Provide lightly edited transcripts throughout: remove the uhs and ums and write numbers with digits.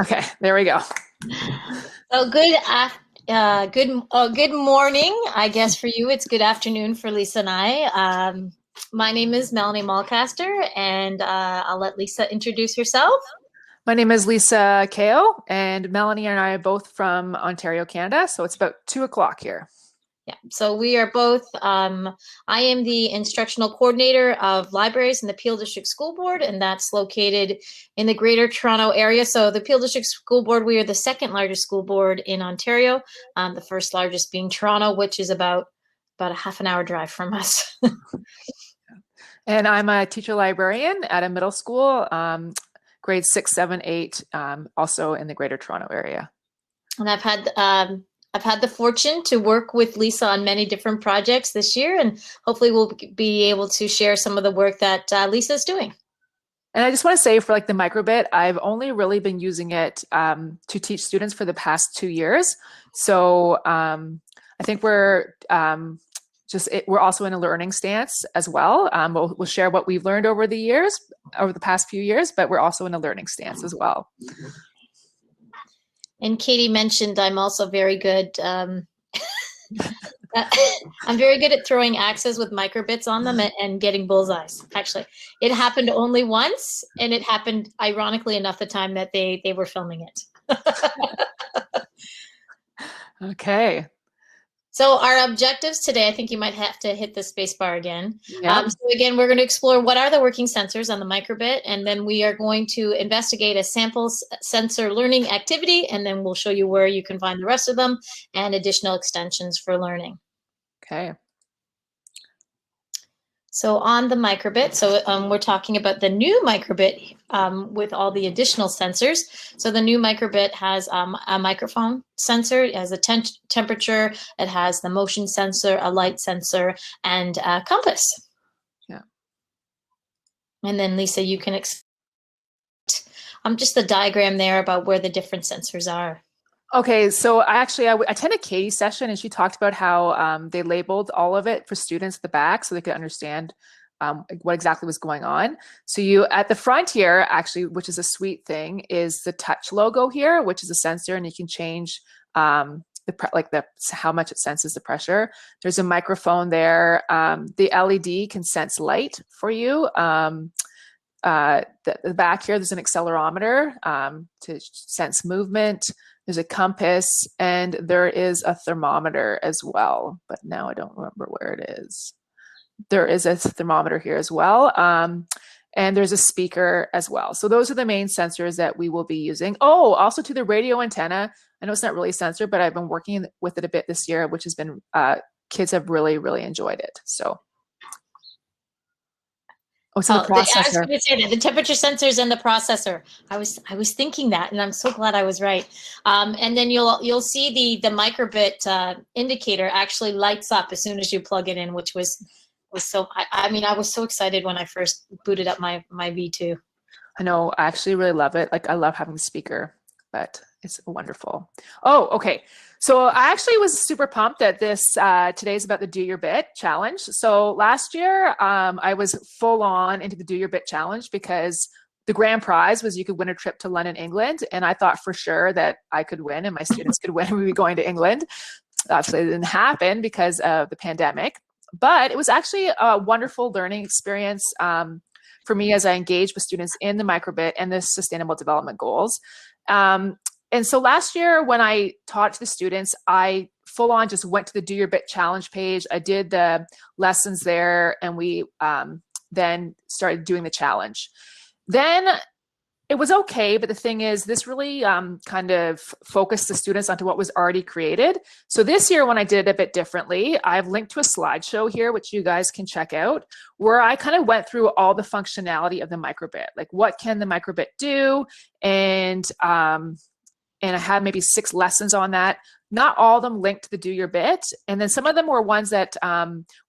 Okay, there we go. So good morning. I guess for you, it's good afternoon for Lisa and I. My name is Melanie Malcaster, and I'll let Lisa introduce herself. My name is Lisa Kao, and Melanie and I are both from Ontario, Canada. So it's about 2 o'clock here. Yeah, so we are both, I am the instructional coordinator of libraries in the Peel District School Board, and that's located in the Greater Toronto area. So the Peel District School Board, we are the second largest school board in Ontario, the first largest being Toronto, which is about a half an hour drive from us. And I'm a teacher librarian at a middle school, grades 6, 7, 8, also in the Greater Toronto area. And I've had the fortune to work with Lisa on many different projects this year, and hopefully we'll be able to share some of the work that Lisa's doing. And I just want to say for like the Microbit, I've only really been using it to teach students for the past 2 years. So I think we're also in a learning stance as well. We'll share what we've learned over the past few years, but we're also in a learning stance as well. And Katie mentioned I'm also very good. I'm very good at throwing axes with microbits on them and getting bullseyes. Actually, it happened only once, and it happened ironically enough the time that they were filming it. Okay. So our objectives today, I think you might have to hit the space bar again. Yeah. So again, we're going to explore what are the working sensors on the microbit, and then we are going to investigate a sample sensor learning activity, and then we'll show you where you can find the rest of them and additional extensions for learning. Okay. So on the microbit, we're talking about the new microbit with all the additional sensors. So the new microbit has a microphone sensor, it has a temperature, it has the motion sensor, a light sensor, and a compass. Yeah. And then Lisa, you can just the diagram there about where the different sensors are. Okay, so I attended Katie's session, and she talked about how they labeled all of it for students at the back so they could understand what exactly was going on. So you at the front here, actually, which is a sweet thing, is the touch logo here, which is a sensor, and you can change how much it senses the pressure. There's a microphone there. The LED can sense light for you. The back here, there's an accelerometer to sense movement. There's a compass, and there is a thermometer as well, but now I don't remember where it is. There is a thermometer here as well, and there's a speaker as well. So those are the main sensors that we will be using. Oh, also to the radio antenna. I know it's not really a sensor, but I've been working with it a bit this year, which has been, kids have really, really enjoyed it, so. Oh, so the processor. I was going to say that the temperature sensors and the processor. I was thinking that, and I'm so glad I was right. And then you'll see the microbit indicator actually lights up as soon as you plug it in, which was so. I mean, I was so excited when I first booted up my V2. I know. I actually really love it. Like, I love having the speaker, but it's wonderful. Oh, okay. So I actually was super pumped that today's about the Do Your Bit challenge. So last year, I was full on into the Do Your Bit challenge because the grand prize was you could win a trip to London, England. And I thought for sure that I could win and my students could win and we'd be going to England. Obviously, it didn't happen because of the pandemic. But it was actually a wonderful learning experience for me as I engaged with students in the microbit and the Sustainable Development Goals. And so last year when I taught to the students, I full on just went to the Do Your Bit challenge page. I did the lessons there, and we then started doing the challenge. Then it was okay, but the thing is, this really kind of focused the students onto what was already created. So this year when I did it a bit differently, I've linked to a slideshow here, which you guys can check out, where I kind of went through all the functionality of the microbit, like what can the microbit do, and I had maybe 6 lessons on that. Not all of them linked to the Do Your Bit. And then some of them were ones that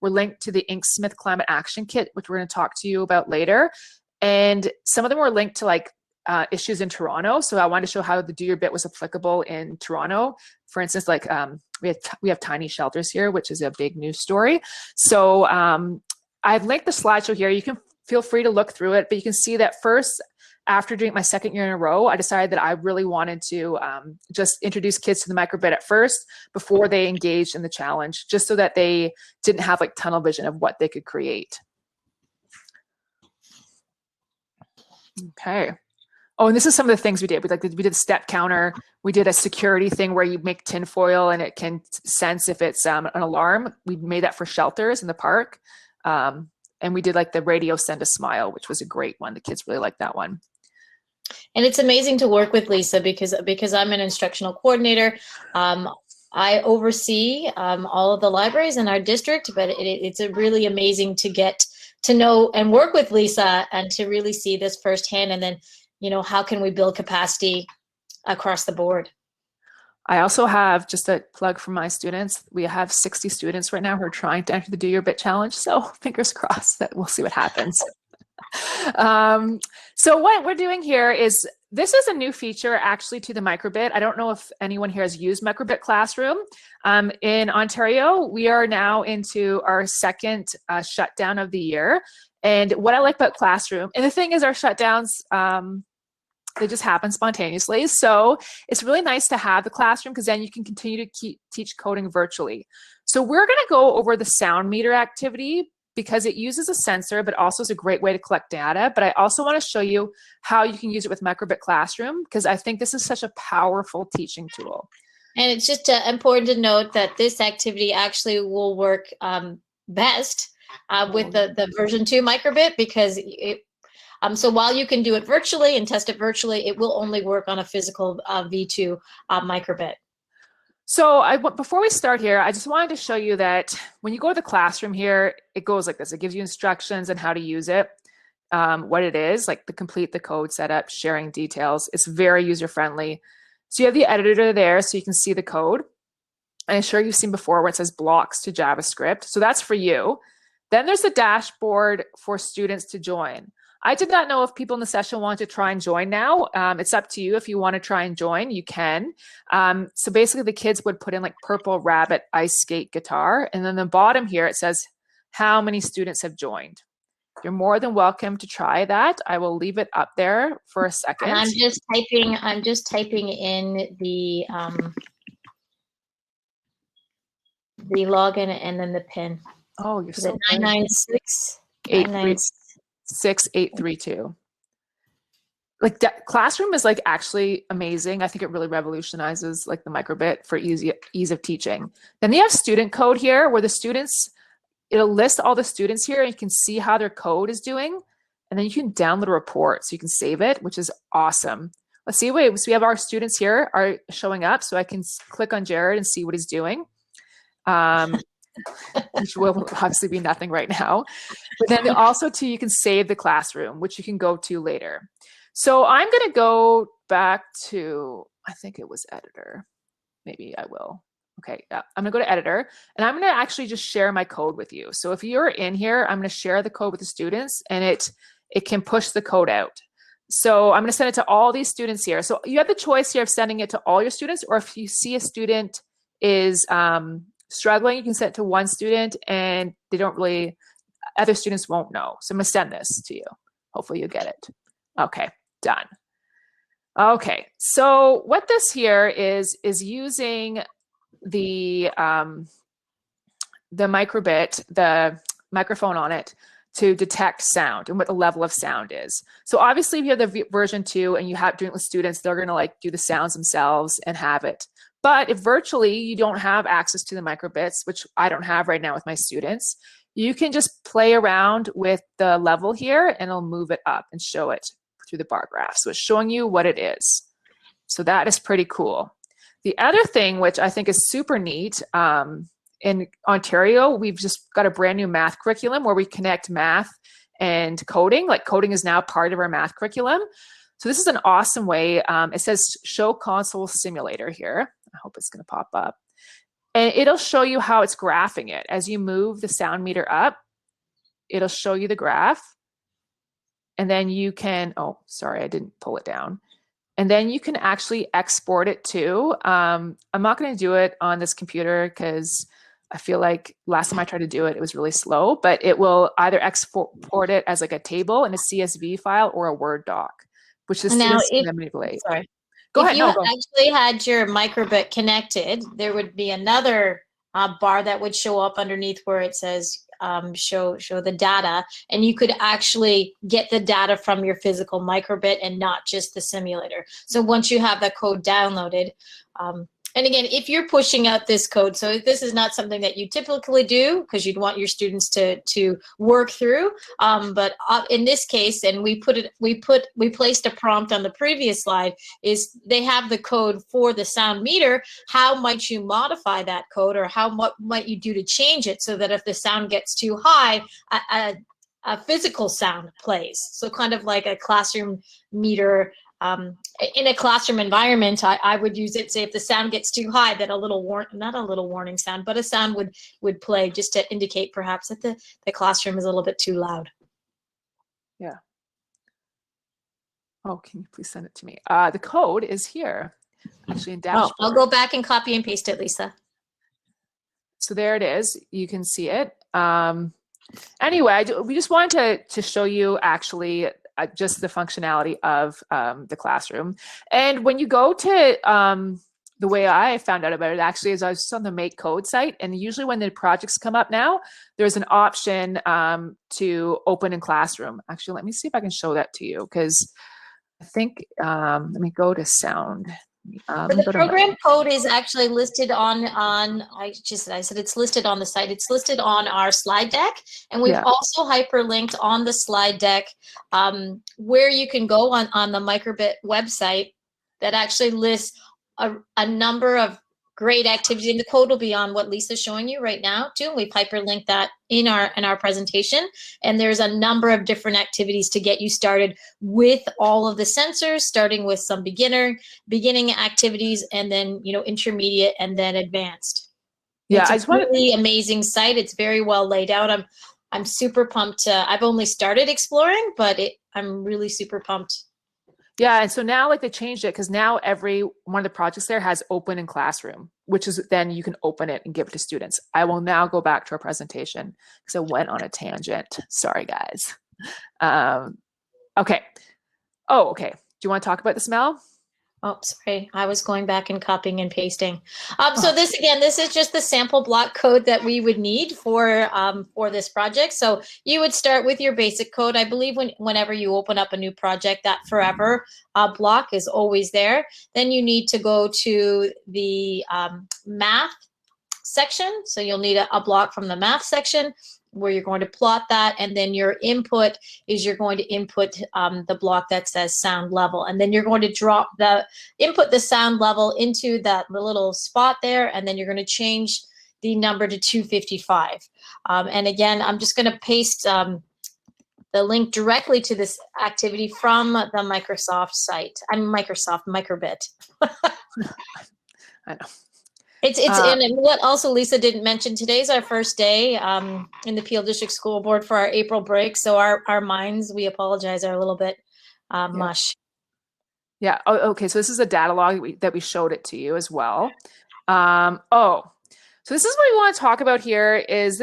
were linked to the Inksmith Climate Action Kit, which we're going to talk to you about later. And some of them were linked to like issues in Toronto. So I wanted to show how the Do Your Bit was applicable in Toronto. For instance, like we have tiny shelters here, which is a big news story. So I've linked the slideshow here. You can feel free to look through it, but you can see that first, after doing my second year in a row, I decided that I really wanted to just introduce kids to the microbit at first before they engaged in the challenge, just so that they didn't have like tunnel vision of what they could create. Okay. Oh, and this is some of the things we did. We did a step counter. We did a security thing where you make tinfoil and it can sense if it's an alarm. We made that for shelters in the park. And we did like the radio send a smile, which was a great one. The kids really liked that one. And it's amazing to work with Lisa because I'm an instructional coordinator. I oversee all of the libraries in our district, but it's a really amazing to get to know and work with Lisa and to really see this firsthand. And then, you know, how can we build capacity across the board? I also have just a plug for my students. We have 60 students right now who are trying to enter the Do Your Bit Challenge. So fingers crossed that we'll see what happens. So what we're doing here is, this is a new feature actually to the Microbit. I don't know if anyone here has used Microbit Classroom. In Ontario, we are now into our second shutdown of the year. And what I like about Classroom, and the thing is our shutdowns, they just happen spontaneously. So it's really nice to have the classroom because then you can continue to teach coding virtually. So we're going to go over the sound meter activity because it uses a sensor, but also is a great way to collect data. But I also want to show you how you can use it with Microbit Classroom because I think this is such a powerful teaching tool. And it's just important to note that this activity actually will work best with the version 2 Microbit because so while you can do it virtually and test it virtually, it will only work on a physical V2 Microbit. So before we start here, I just wanted to show you that when you go to the classroom here, it goes like this. It gives you instructions on how to use it, what it is, like the complete the code setup, sharing details. It's very user-friendly. So you have the editor there so you can see the code. And I'm sure you've seen before where it says blocks to JavaScript. So that's for you. Then there's the dashboard for students to join. I did not know if people in the session want to try and join now. It's up to you. If you want to try and join, you can. So basically the kids would put in like purple rabbit, ice skate, guitar. And then the bottom here, it says how many students have joined. You're more than welcome to try that. I will leave it up there for a second. And I'm just typing in the login and then the PIN. Oh, you're so 996 6832. Like Classroom is like actually amazing. I think it really revolutionizes like the Microbit for ease of teaching. Then you have student code here where the students, it'll list all the students here and you can see how their code is doing. And then you can download a report so you can save it, which is awesome. Let's see, wait, so we have our students here are showing up so I can click on Jared and see what he's doing. Which will obviously be nothing right now. But then also too, you can save the classroom, which you can go to later. So I'm going to go back to, I think it was editor. Maybe I will. Okay, yeah, I'm going to go to editor and I'm going to actually just share my code with you. So if you're in here, I'm going to share the code with the students and it can push the code out. So I'm going to send it to all these students here. So you have the choice here of sending it to all your students, or if you see a student is struggling, you can send it to one student and they don't really, other students won't know. So I'm gonna send this to you. Hopefully you get it. Okay, done. Okay, so what this here is using the Microbit, the microphone on it to detect sound and what the level of sound is. So obviously if you have the version 2 and you have doing it with students, they're gonna like do the sounds themselves and have it. But if virtually you don't have access to the microbits, which I don't have right now with my students, you can just play around with the level here and it'll move it up and show it through the bar graph. So it's showing you what it is. So that is pretty cool. The other thing, which I think is super neat, in Ontario, we've just got a brand new math curriculum where we connect math and coding. Like coding is now part of our math curriculum. So this is an awesome way. It says show console simulator here. I hope it's going to pop up. And it'll show you how it's graphing it. As you move the sound meter up, it'll show you the graph. And then you can, oh, sorry, I didn't pull it down. And then you can actually export it too. I'm not going to do it on this computer because I feel like last time I tried to do it, it was really slow, but it will either export it as like a table in a CSV file or a Word doc. which the Now, students if can manipulate. sorry, Go if ahead. you No, go. actually had your microbit connected, there would be another bar that would show up underneath where it says show the data, and you could actually get the data from your physical microbit and not just the simulator. So once you have that code downloaded, and again, if you're pushing out this code, so this is not something that you typically do because you'd want your students to work through. But in this case, and we placed a prompt on the previous slide, is they have the code for the sound meter. How might you modify that code, or what might you do to change it so that if the sound gets too high, a physical sound plays? So kind of like a classroom meter. In a classroom environment, I would use it. Say if the sound gets too high, that not a little warning sound, but a sound would play just to indicate perhaps that the classroom is a little bit too loud. Yeah. Oh, can you please send it to me? The code is here, actually in dashboard. I'll go back and copy and paste it, Lisa. So there it is. You can see it. Anyway, we just wanted to show you actually just the functionality of the classroom. And when you go to the way I found out about it actually is I was just on the Make Code site, and usually when the projects come up now, there's an option to open in Classroom. Actually, let me see if I can show that to you, because I think, let me go to sound. But the program code is actually listed on I said it's listed on the site. It's listed on our slide deck, and we've also hyperlinked on the slide deck where you can go on the Microbit website that actually lists a number of great activities, and the code will be on what Lisa's showing you right now too. We've hyperlinked that in our presentation, and there's a number of different activities to get you started with all of the sensors, starting with some beginning activities, and then intermediate, and then advanced. Yeah, it's a really amazing site. It's very well laid out. I'm super pumped. I've only started exploring, but I'm really super pumped. Yeah, and so now like they changed it, because now every one of the projects there has open in Classroom, which is then you can open it and give it to students. I will now go back to our presentation because I went on a tangent. Sorry, guys. Okay. Oh, okay. Do you want to talk about the smell? Oh, sorry. I was going back and copying and pasting. So this is just the sample block code that we would need for this project. So you would start with your basic code. I believe whenever you open up a new project, that forever block is always there. Then you need to go to the math section. So you'll need a block from the math section where you're going to plot that, and then your input is you're going to input the block that says sound level, and then you're going to input the sound level into the little spot there, and then you're going to change the number to 255. And again, I'm just going to paste the link directly to this activity from the Microsoft site. Microbit. I know. And what also Lisa didn't mention, today's our first day in the Peel District School Board for our April break. So our minds, we apologize, are a little bit mush. Yeah. Oh, okay. So this is a data log that we showed it to you as well. So this is what we want to talk about here is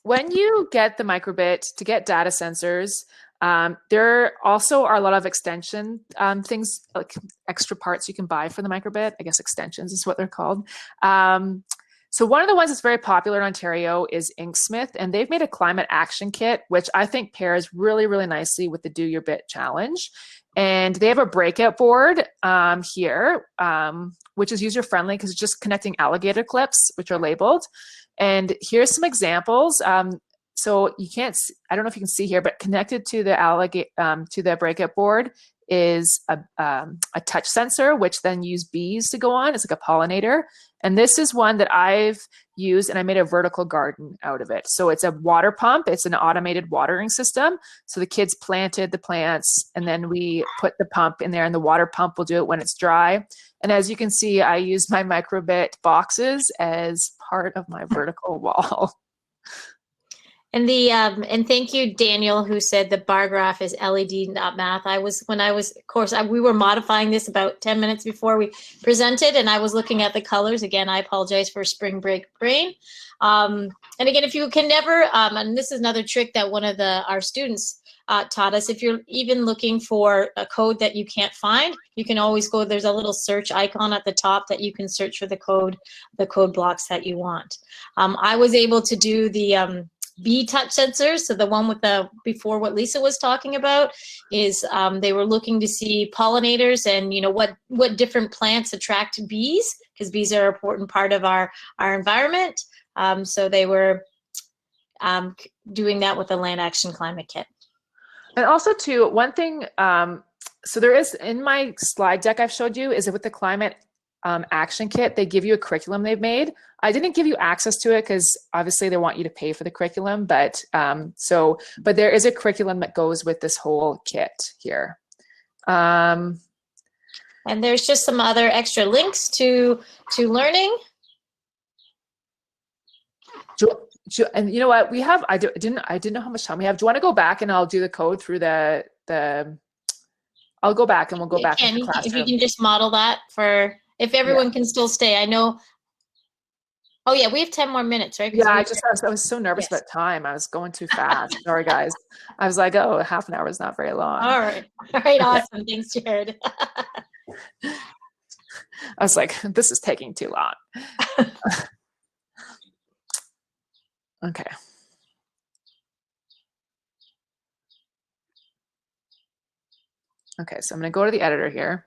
when you get the microbit to get data sensors, there also are a lot of extension things, like extra parts you can buy for the microbit. I guess extensions is what they're called. So one of the ones that's very popular in Ontario is Inksmith, and they've made a climate action kit, which I think pairs really, really nicely with the Do Your Bit challenge. And they have a breakout board here, which is user-friendly because it's just connecting alligator clips, which are labeled. And here's some examples. So you can't, I don't know if you can see here, but connected to the breakout board is a touch sensor, which then use bees to go on. It's like a pollinator. And this is one that I've used, and I made a vertical garden out of it. So it's a water pump. It's an automated watering system. So the kids planted the plants, and then we put the pump in there, and the water pump will do it when it's dry. And as you can see, I use my microbit boxes as part of my vertical wall. And and thank you, Daniel, who said the bar graph is LED, not math. We were modifying this about 10 minutes before we presented, and I was looking at the colors. Again, I apologize for spring break brain. And again, if you can never, and this is another trick that one of our students taught us. If you're even looking for a code that you can't find, you can always go, there's a little search icon at the top that you can search for the code blocks that you want. I was able to do the bee touch sensors. So the one with before what Lisa was talking about is they were looking to see pollinators and what different plants attract bees, because bees are an important part of our environment. So they were doing that with the Land Action Climate Kit. And also too, one thing, so there is in my slide deck I've showed you, is that with the climate action kit, they give you a curriculum they've made. I didn't give you access to it because obviously they want you to pay for the curriculum, but but there is a curriculum that goes with this whole kit here. And there's just some other extra links to learning. And you know what we have? I didn't know how much time we have. Do you want to go back and I'll do the code through the I'll go back and we'll go back into the classroom. If you can just model that for if everyone can still stay. I know. Oh yeah, we have 10 more minutes, right? Yeah, I was so nervous about time. I was going too fast. Sorry, guys. I was like, oh, half an hour is not very long. All right, awesome. Thanks, Jared. I was like, this is taking too long. Okay. Okay, so I'm going to go to the editor here.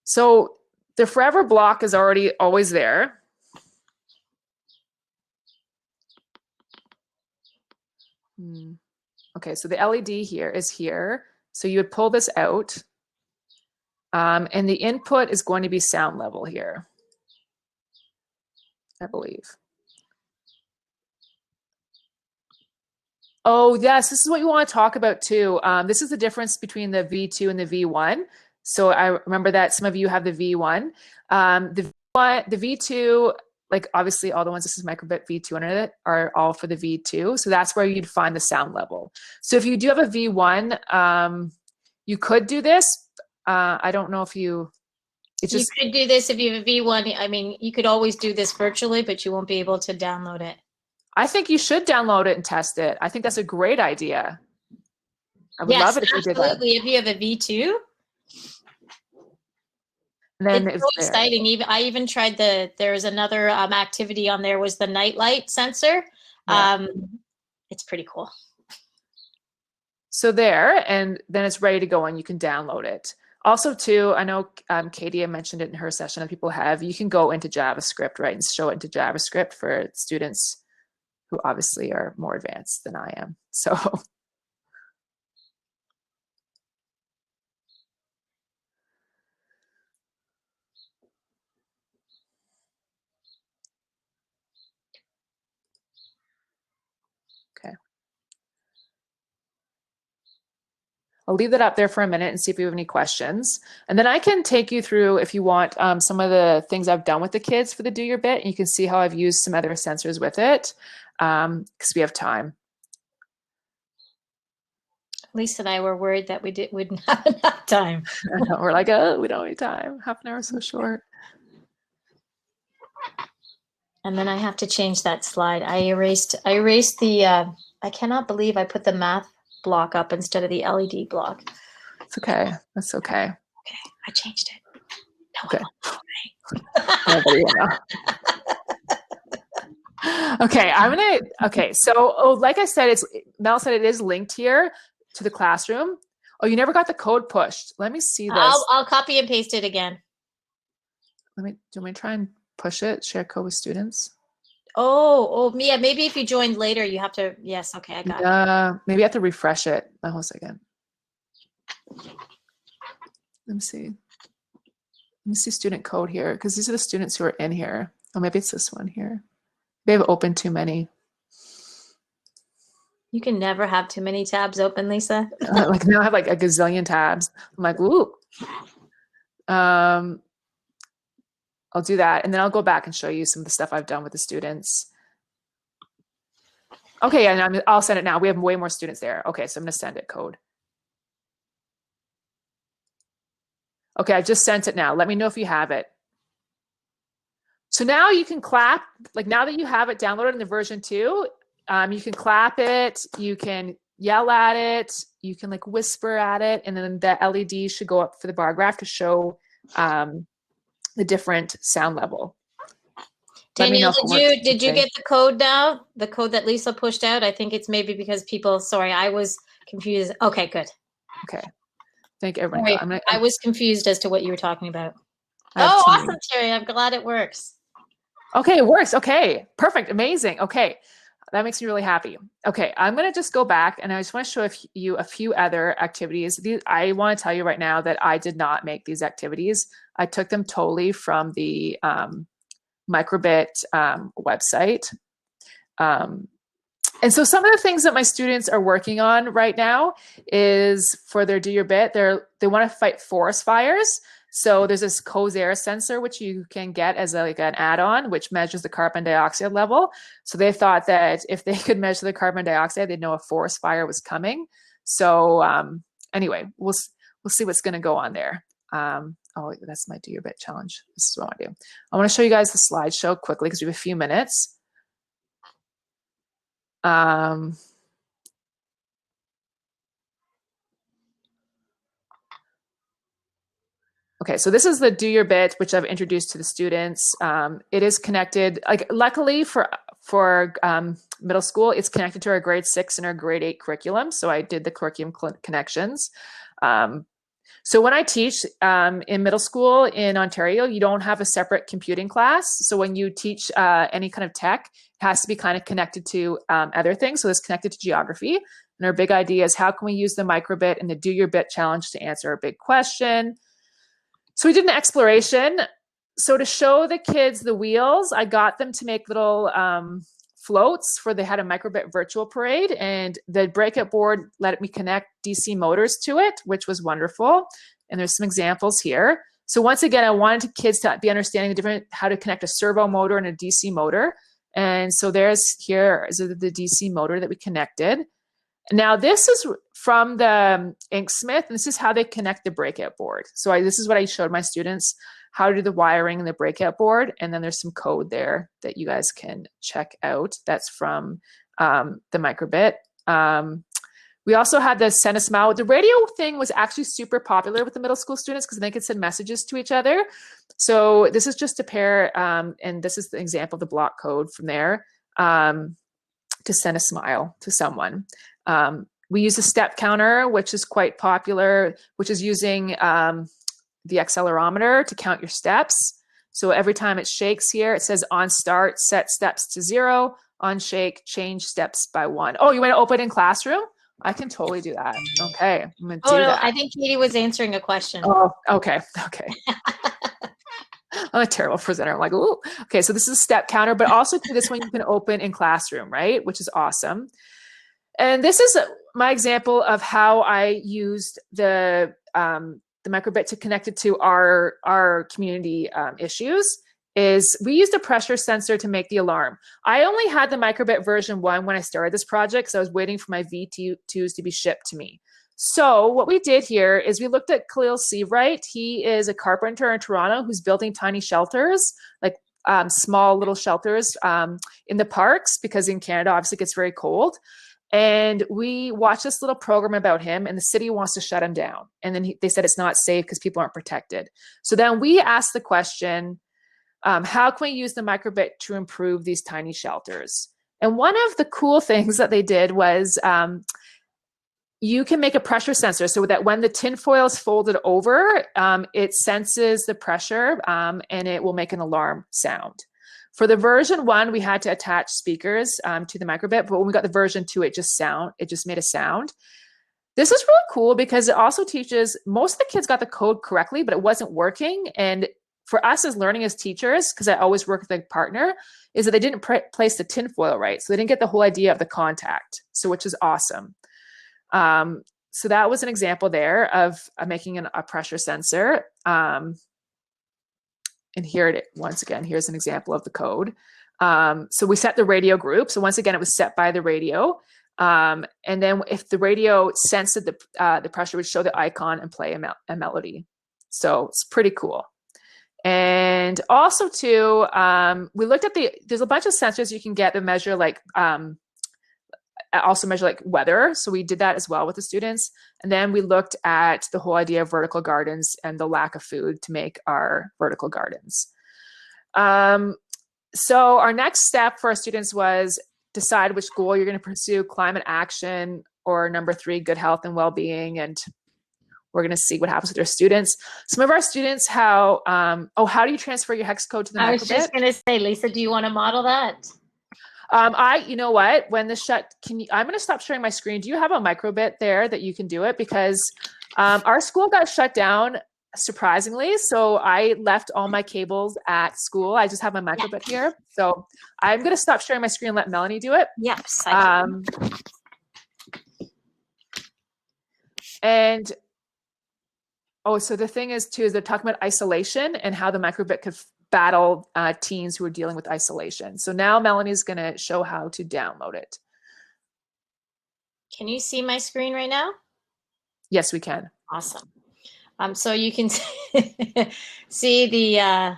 So the forever block is always there. Okay, so the LED here is here. So you would pull this out. And the input is going to be sound level here, I believe. Oh, yes, this is what you want to talk about too. This is the difference between the V2 and the V1. So I remember that some of you have the V1. The V2, like obviously all the ones, this is Microbit V2 under it, are all for the V2. So that's where you'd find the sound level. So if you do have a V1, you could do this. I don't know if you could do this if you have a V1. I mean, you could always do this virtually, but you won't be able to download it. I think you should download it and test it. I think that's a great idea. I would love it if you did that. Absolutely. If you have a V2. Then it's so exciting. I even tried there's another activity on there, was the nightlight sensor. Yeah. It's pretty cool. So there, and then it's ready to go and you can download it. Also too, I know Katie mentioned it in her session that people have, you can go into JavaScript, right, and show it into JavaScript for students who obviously are more advanced than I am. So. Okay. I'll leave that up there for a minute and see if you have any questions. And then I can take you through, if you want, some of the things I've done with the kids for the Do Your Bit. And you can see how I've used some other sensors with it, because we have time. Lisa and I were worried that we wouldn't have enough time. We're like, oh, we don't have time. Half an hour is so short. And then I have to change that slide. I erased the, I cannot believe I put the math block up instead of the LED block. It's okay. That's okay. Okay, I changed it. No, okay. Okay, so like I said, Mel said it is linked here to the classroom. Oh, you never got the code pushed. Let me see this. I'll copy and paste it again. Do you want me to try and push it, share code with students? Oh, yeah. Maybe if you joined later, you have to. Yes. Okay. I got it. Maybe I have to refresh it. Hold on a second. Let me see. Let me see student code here, because these are the students who are in here. Oh, maybe it's this one here. They have opened too many. You can never have too many tabs open, Lisa. Like now I have like a gazillion tabs. I'm like, ooh. I'll do that, and then I'll go back and show you some of the stuff I've done with the students. Okay, and I'll send it now. We have way more students there. Okay, so I'm going to send it code. Okay, I just sent it now. Let me know if you have it. So now you can clap. Like now that you have it downloaded in the version 2, You can clap it, you can yell at it, you can like whisper at it, and then the LED should go up for the bar graph to show the different sound level. Danielle, did you get the code now? The code that Lisa pushed out? I think it's maybe because people, sorry, I was confused. Okay, good. Okay. Thank everyone. Right. I was confused as to what you were talking about. Oh, awesome, Terry. I'm glad it works. Okay, it works. Okay, perfect. Amazing. Okay, that makes me really happy. Okay, I'm going to just go back and I just want to show you a few other activities. I want to tell you right now that I did not make these activities. I took them totally from the Microbit website. And so some of the things that my students are working on right now is for their Do Your Bit, they want to fight forest fires. So there's this Cozair sensor, which you can get as like an add-on, which measures the carbon dioxide level. So they thought that if they could measure the carbon dioxide, they'd know a forest fire was coming. So anyway, we'll see what's going to go on there. Oh, that's my Do Your Bit challenge. This is what I want to do. I want to show you guys the slideshow quickly because we have a few minutes. Okay, so this is the Do Your Bit, which I've introduced to the students. It is connected, like luckily for middle school, it's connected to our grade 6 and our grade 8 curriculum. So I did the curriculum connections. So when I teach in middle school in Ontario, you don't have a separate computing class. So when you teach any kind of tech, it has to be kind of connected to other things. So it's connected to geography. And our big idea is how can we use the Microbit and the Do Your Bit challenge to answer a big question? So we did an exploration. So to show the kids the wheels, I got them to make little floats they had a Microbit virtual parade, and the breakout board let me connect DC motors to it, which was wonderful. And there's some examples here. So once again, I wanted kids to be understanding how to connect a servo motor and a DC motor. And so here is the DC motor that we connected. Now this is from the Inksmith, and this is how they connect the breakout board. So this is what I showed my students, how to do the wiring and the breakout board. And then there's some code there that you guys can check out. That's from the Microbit. We also had the Send a Smile. The radio thing was actually super popular with the middle school students because they could send messages to each other. So this is just a pair, and this is the example of the block code from there to send a smile to someone. We use a step counter, which is quite popular, which is using the accelerometer to count your steps. So every time it shakes here, it says on start, set steps to 0, on shake, change steps by 1. Oh, you want to open in Classroom? I can totally do that. Okay, I'm going to do that. I think Katie was answering a question. Oh, okay. I'm a terrible presenter. I'm like, ooh. Okay, so this is a step counter, but also to this one you can open in Classroom, right? Which is awesome. And this is my example of how I used the Microbit to connect it to our community issues. Is we used a pressure sensor to make the alarm. I only had the Microbit version 1 when I started this project, because I was waiting for my V2s to be shipped to me. So what we did here is we looked at Khalil Seawright. He is a carpenter in Toronto who's building tiny shelters, like small little shelters in the parks, because in Canada, obviously it gets very cold. And we watched this little program about him, and the city wants to shut him down. And then they said it's not safe because people aren't protected. So then we asked the question, how can we use the Microbit to improve these tiny shelters? And one of the cool things that they did was you can make a pressure sensor so that when the tinfoil is folded over, it senses the pressure and it will make an alarm sound. For the version 1, we had to attach speakers to the Microbit, but when we got the version 2, it just made a sound. This is really cool because it also teaches, most of the kids got the code correctly, but it wasn't working. And for us as learning as teachers, because I always work with a partner, is that they didn't place the tinfoil right. So they didn't get the whole idea of the contact, which is awesome. So that was an example there of making a pressure sensor. And here once again, here's an example of the code. So we set the radio group. So once again, it was set by the radio. And then if the radio sensed the pressure, would show the icon and play a melody. So it's pretty cool. And also too, we looked at there's a bunch of sensors you can get that measure like also measure like weather. So we did that as well with the students. And then we looked at the whole idea of vertical gardens and the lack of food to make our vertical gardens. So our next step for our students was decide which goal you're going to pursue, climate action, or number 3, good health and well-being. And we're going to see what happens with our students. Some of our students, how do you transfer your hex code to the Microbit? I was just going to say, Lisa, do you want to model that? You know what, when this I'm going to stop sharing my screen. Do you have a Microbit there that you can do it? Because our school got shut down, surprisingly. So I left all my cables at school. I just have my Microbit here. So I'm going to stop sharing my screen and let Melanie do it. Yes. And so the thing is too, is they're talking about isolation and how the Microbit could battle teens who are dealing with isolation. So now Melanie's going to show how to download it. Can you see my screen right now? Yes, we can. Awesome. So you can see the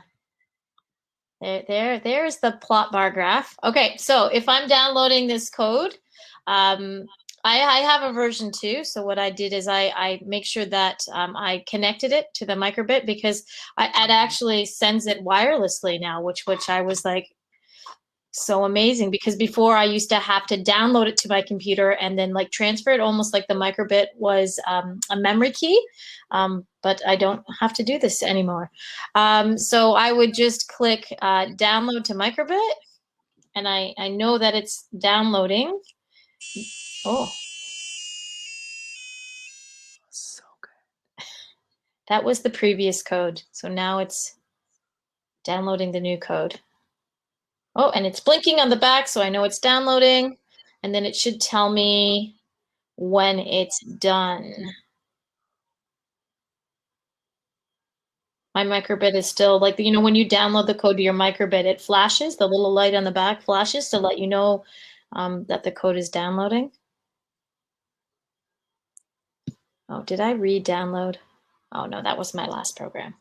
there's the plot bar graph. Okay, so if I'm downloading this code, I have a version 2. So what I did is I make sure that I connected it to the Microbit, because it actually sends it wirelessly now, which I was like, so amazing, because before I used to have to download it to my computer and then like transfer it, almost like the Microbit was a memory key. But I don't have to do this anymore. So I would just click download to Microbit, and I know that it's downloading. Oh, so good. That was the previous code. So now it's downloading the new code. Oh, and it's blinking on the back, so I know it's downloading. And then it should tell me when it's done. My Microbit is still like, you know, when you download the code to your Microbit, it flashes, the little light on the back flashes to let you know that the code is downloading. Oh, did I re-download? Oh no, that was my last program.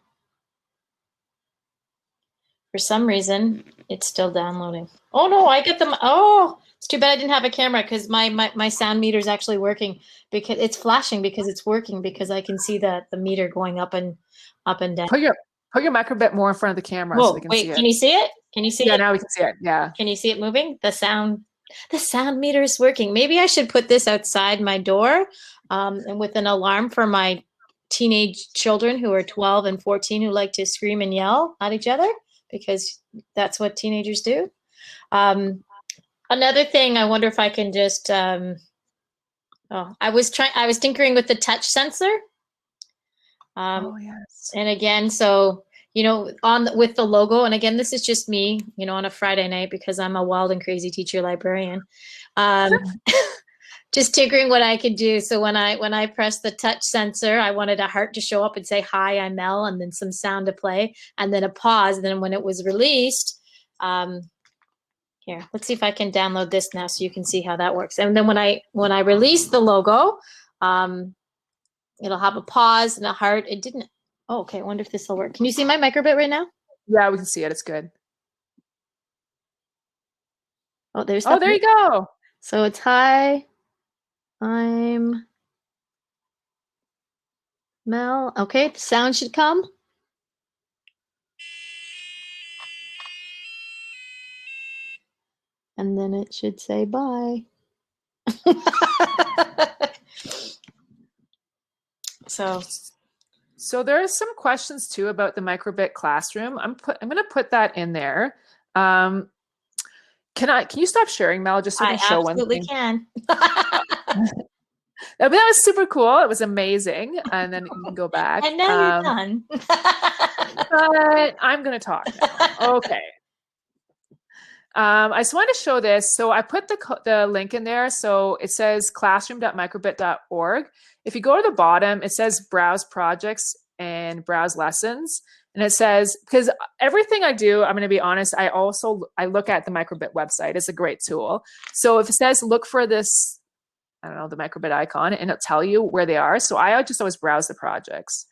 For some reason, it's still downloading. Oh no, I get them. Oh, it's too bad I didn't have a camera, because my sound meter is actually working, because it's flashing, because it's working, because I can see the meter going up and down. Put your Microbit more in front of the camera. Whoa, so they can wait, see it. can you see it? Can you see it? Yeah, now we can see it. Yeah. Can you see it moving? The sound meter is working. Maybe I should put this outside my door, and with an alarm for my teenage children who are 12 and 14 who like to scream and yell at each other, because that's what teenagers do. Another thing, I wonder if I can just, I was tinkering with the touch sensor. Oh yes. And again, so, you know, with the logo, and again, this is just me, you know, on a Friday night, because I'm a wild and crazy teacher librarian. Just tinkering what I could do. So when I pressed the touch sensor, I wanted a heart to show up and say, "Hi, I'm Mel," and then some sound to play, and then a pause. And then when it was released, here, let's see if I can download this now so you can see how that works. And then when I release the logo, it'll have a pause and a heart. It didn't. Oh, okay. I wonder if this will work. Can you see my Microbit right now? Yeah, we can see it. It's good. Oh, there's. Oh, there you go. So it's hi. I'm Mel. Okay, the sound should come. And then it should say bye. So there are some questions too about the Microbit Classroom. I'm going to put that in there. Can you stop sharing, Mel, just so we can show one thing? I absolutely can. That was super cool. It was amazing. And then you can go back. And now you're done. But I'm going to talk now. Okay. I just wanted to show this. So I put the link in there. So it says classroom.microbit.org. If you go to the bottom, it says browse projects and browse lessons. And it says, because everything I do, I'm going to be honest, I look at the Microbit website. It's a great tool. So if it says look for this, I don't know, the Microbit icon, and it'll tell you where they are. So I just always browse the projects.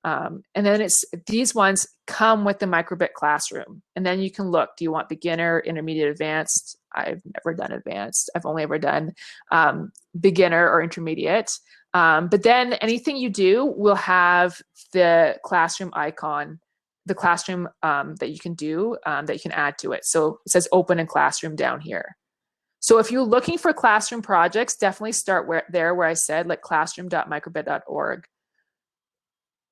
And then these ones come with the Microbit Classroom. And then you can look, do you want beginner, intermediate, advanced? I've never done advanced. I've only ever done beginner or intermediate. But then anything you do will have the classroom icon, the classroom that you can do, that you can add to it. So it says open in classroom down here. So if you're looking for classroom projects, definitely start where I said, like classroom.microbit.org.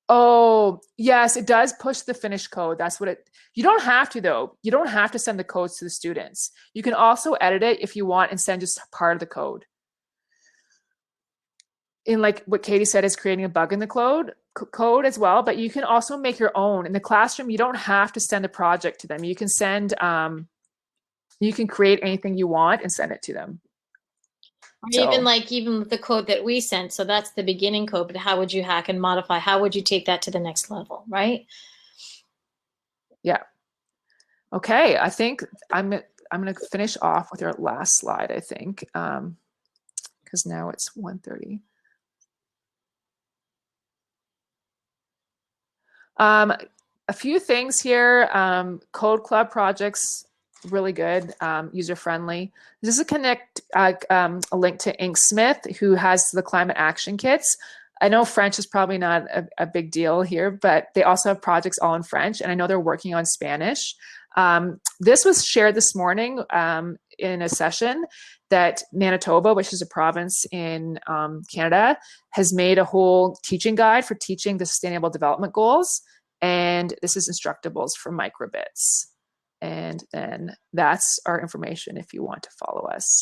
Oh, yes, it does push the finished code. That's what it, you don't have to though. You don't have to send the codes to the students. You can also edit it if you want and send just part of the code. In like what Katie said is creating a bug in the code as well, but you can also make your own. In the classroom, you don't have to send a project to them. You can send, you can create anything you want and send it to them. Or So, even with the code that we sent, so that's the beginning code, but how would you hack and modify? How would you take that to the next level, right? yeah. Okay, I think I'm going to finish off with our last slide, I think, because now it's 1:30. A few things here. Code Club projects, really good, user-friendly. This is a link to Inksmith, who has the climate action kits. I know French is probably not a big deal here, but they also have projects all in French, and I know they're working on Spanish. This was shared this morning in a session that Manitoba, which is a province in Canada, has made a whole teaching guide for teaching the Sustainable Development Goals. And this is instructables for microbits. And then that's our information if you want to follow us.